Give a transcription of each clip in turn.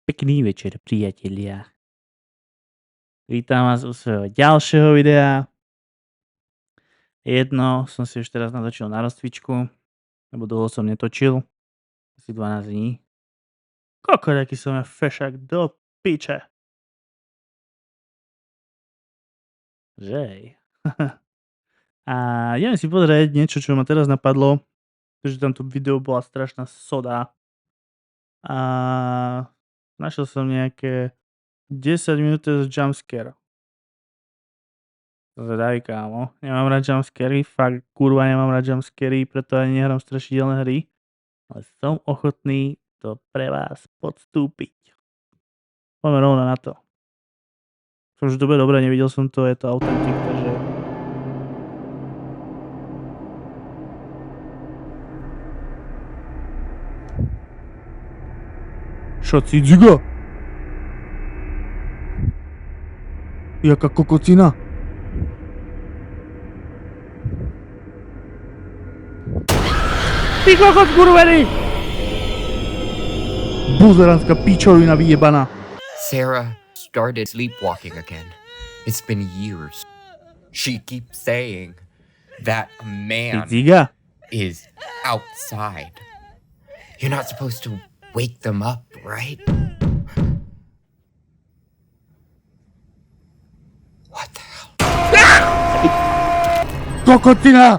Pekný večer, priatelia. Vítam vás u svojho ďalšieho videa. Jedno som si už teraz natočil na rozcvičku, lebo dlho som netočil. Asi 12 dní. Kokot, aký som ja fešák do piče. Žej. A ideme si pozrieť niečo, čo ma teraz napadlo. Pretože tamto video bola strašná soda. A našiel som nejaké 10 minút z jumpscare. Zvedavý, kámo. Nemám rád jumpscary, fakt kurva nemám rád jumpscary, preto ani nehrám strašidelné hry. Ale som ochotný to pre vás podstúpiť. Poďme rovno na to. Som už dobre nevidel som to, je to autentik, takže... Čo, cidziga? Jaká kokocina? Ty kokot kurvený! Buzeranská pičovina vyjebaná. Sarah started sleepwalking again. It's been years. She keeps saying that a man Cidziga? is outside. You're not supposed to wake them up, right? What the hell? Kokocina!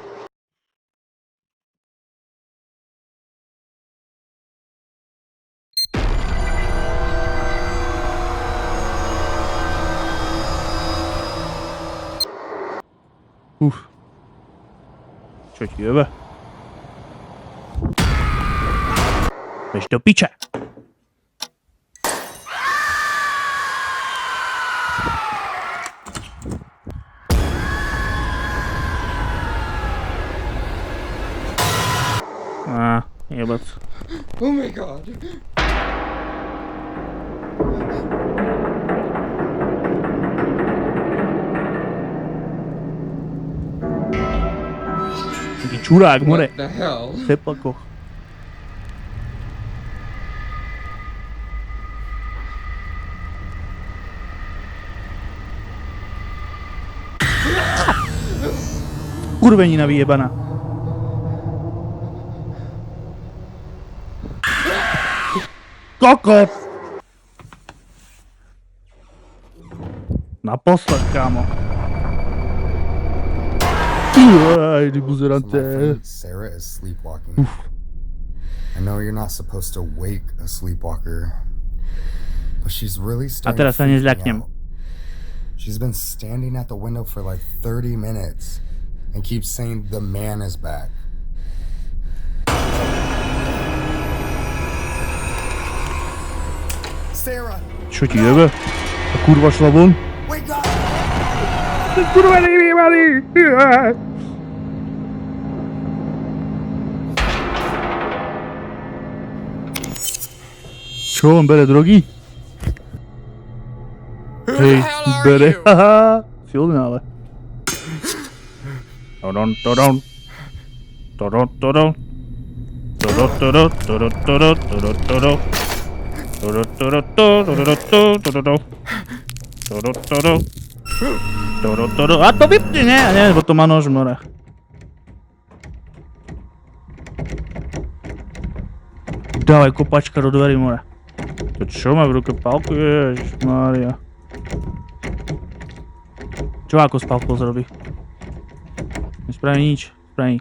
Čo ti jebe? Bež do piče! Jebac. Oh my god. Taký čurák, more. What the hell? V teplakoch. Kurvenina vyjebaná. Kokot! Naposled, kámo. Aj, buzerante. Sarah is sleepwalking. I know you're not supposed to wake a sleepwalker, but she's really A starting teraz to sa freak me nezľaknem. out. She's been standing at the window for like 30 minutes and keeps saying the man is back. Sarah, Čo ti jebe? A kurva šla von? wake up! Ty kurva nevyjebaný! Čo, on bere drogy? Hej, bere, haha, silné ale. Todon, todon. Todon, todon. Todon, todon, todon, todon, todon, todon. Todon, todon, todon, todon, todon. Todon, todon. Todon, todon. A to vypni, ne? A ne, bo to má nož v norách. Dávaj kopačka do dverí, more. To čo má v ruke pálku? Ježišmária. Čo ako s pálkou zrobí? Nespraví nič. Spraví.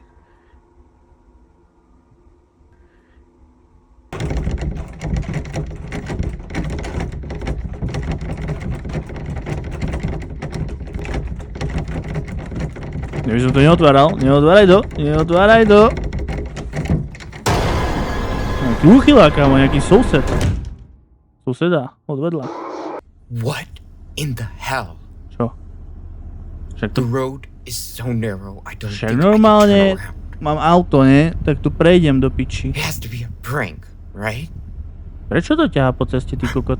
Neby som to neotváral. Neotváraj to. Neotváraj to. Nejaký úchylák, kámo, nejaký soused. Suseda, odvedla. What in the hell? Čo? Však The to... road is so narrow. I don't Však think I can normálne turn around. mám auto, ne? Tak tu prejdem do piči. It has to be a prank, right? Prečo to ťahá po ceste, ty kokot?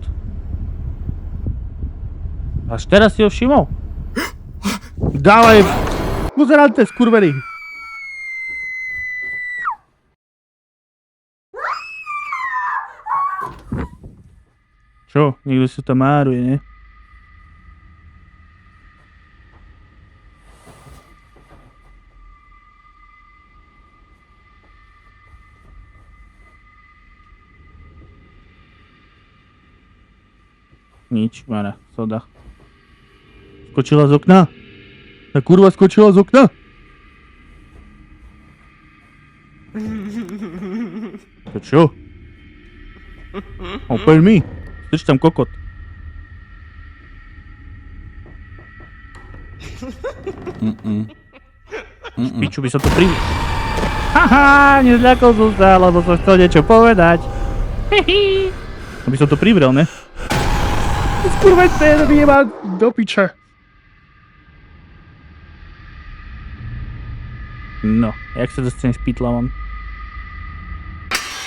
Až teraz si ho všimol? Dávaj! Buzerante, skurvený! Čo? Niekto sa tam máruje, ne? Nič, Mara, soda. Skočila z okna? Tá kurva skočila z okna? To čo? Opäť mi? Strč tam kokot. Piču by som to privil. Haha, nezľakol som sa, lebo som chcel niečo povedať. Hihi. Aby som to privrel, ne? Skurveň ten vyjeba do piče. No, jak sa dostanem z pytla von?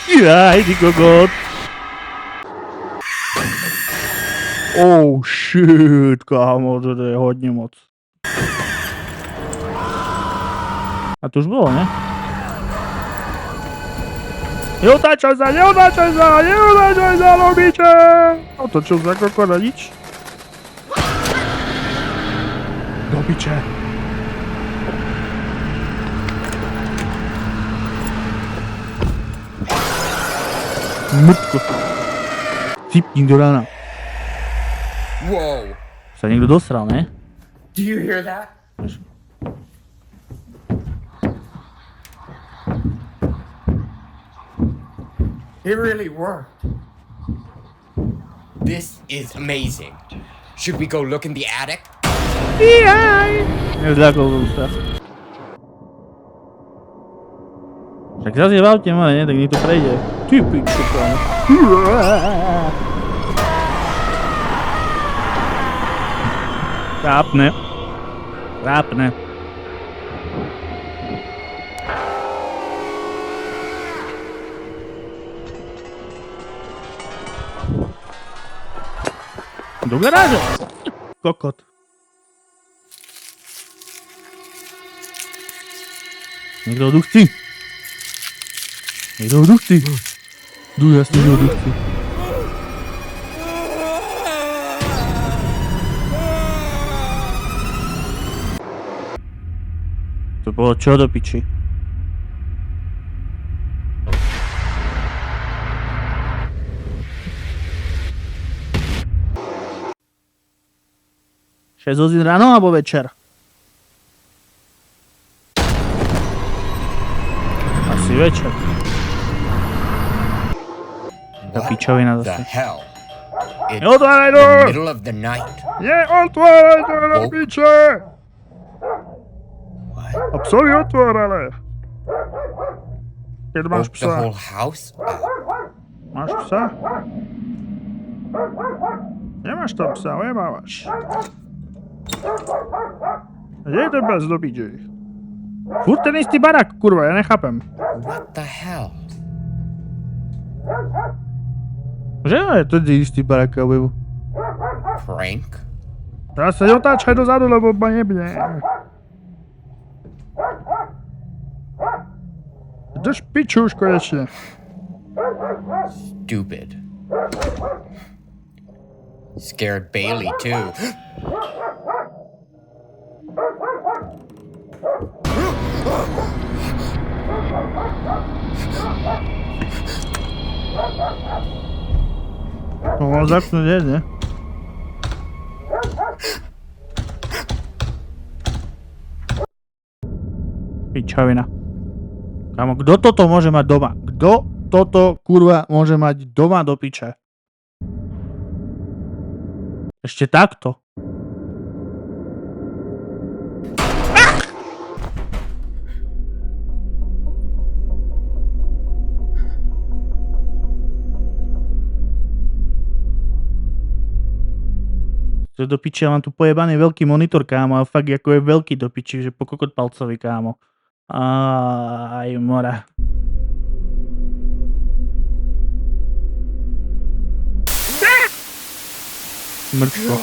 Jaj, ty kokot. Oh shit, kámo, to je hodne moc. A to už bolo, ne? Neotáčaj sa, lobiče! Otočil sa kokot a nič. Do piče. Mrtko. Cipník do rána. Whoa! Sa niekto dosral, ne? Do you hear that? It really worked. This is amazing. Should we go look in the attic? Jaj! Nezľakol som sa. Však zase je v aute moje, ne? Tak nech to prejde. Ty piču, kámo. Trápne. Trápne. Do garáže. Kokot. Niekto ho tu chci. Niekto ho tu chci. Jasne, že ho tu chci. To bolo čo do piči? Šesť hodín ráno alebo večer? Asi večer. Tá pičovina The zase. hell? It's Neotváraj the dvor! middle of the night. Neotváraj dvor na Oh. piče! What? A psovi otvárale. Keď máš Woke the whole psa. house up. Máš psa? Nemáš tam psa, nemávaš. Kde je ten pes do piči? Furt ten istý barák, kurva, ja nechápem. What the hell? Že je ten istý barák, alebo... Prank? Ja sa neotáčaj dozadu, lebo ma nebne. Drž piču už konečne. Stupid. Scared Bailey too. To mal zapnúť, nie? Pičovina. Kámo, kto toto môže mať doma? Kto toto, kurva, môže mať doma do piče? Ešte takto. To do piči, ja mám tu pojebaný veľký monitor, kámo, a fakt ako je veľký do piči, že po kokot palcovi, kámo. Aj mora. Mŕtvo.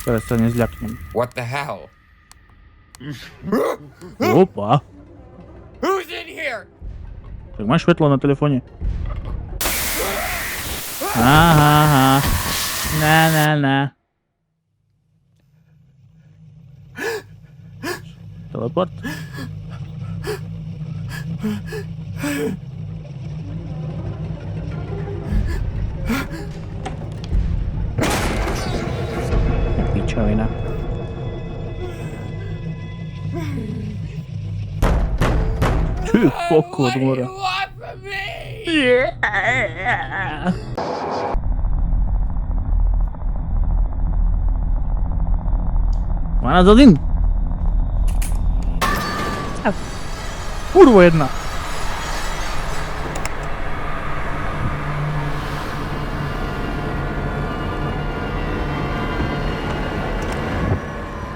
Teraz sa nezľaknem. What the hell? Opa. Who's in here? Tak máš svetlo na telefóne. Aha. Na. Teleport. Pičovina. Ty kokot, more. want from me? Má nás один. Kurvo jedna.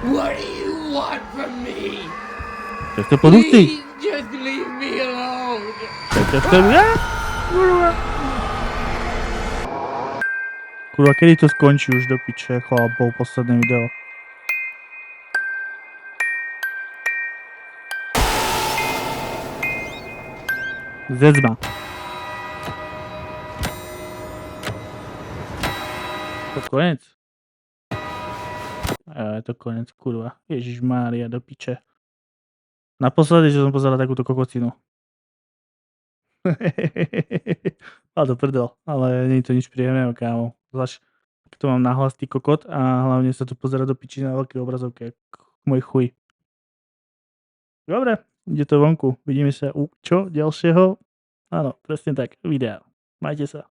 What do you want from me? To chce podustiť. just leave me alone. To chce... Kurva. Kurva, kedy to skončí už do piče, chlapov, posledné video. Zedzma. To konec. Je to konec, kurva. Ježišmária, do piče. Naposledy, že som pozeral takúto kokocinu. A to prdel, ale nie je to nič príjemného, kámo. Zvlášť, keď to mám nahlas tý kokot a hlavne sa tu pozera do piči na veľkej obrazovke. Môj chuj. Dobre, ide to vonku. Vidíme sa u čo ďalšieho? Áno, presne tak, videa. Majte sa.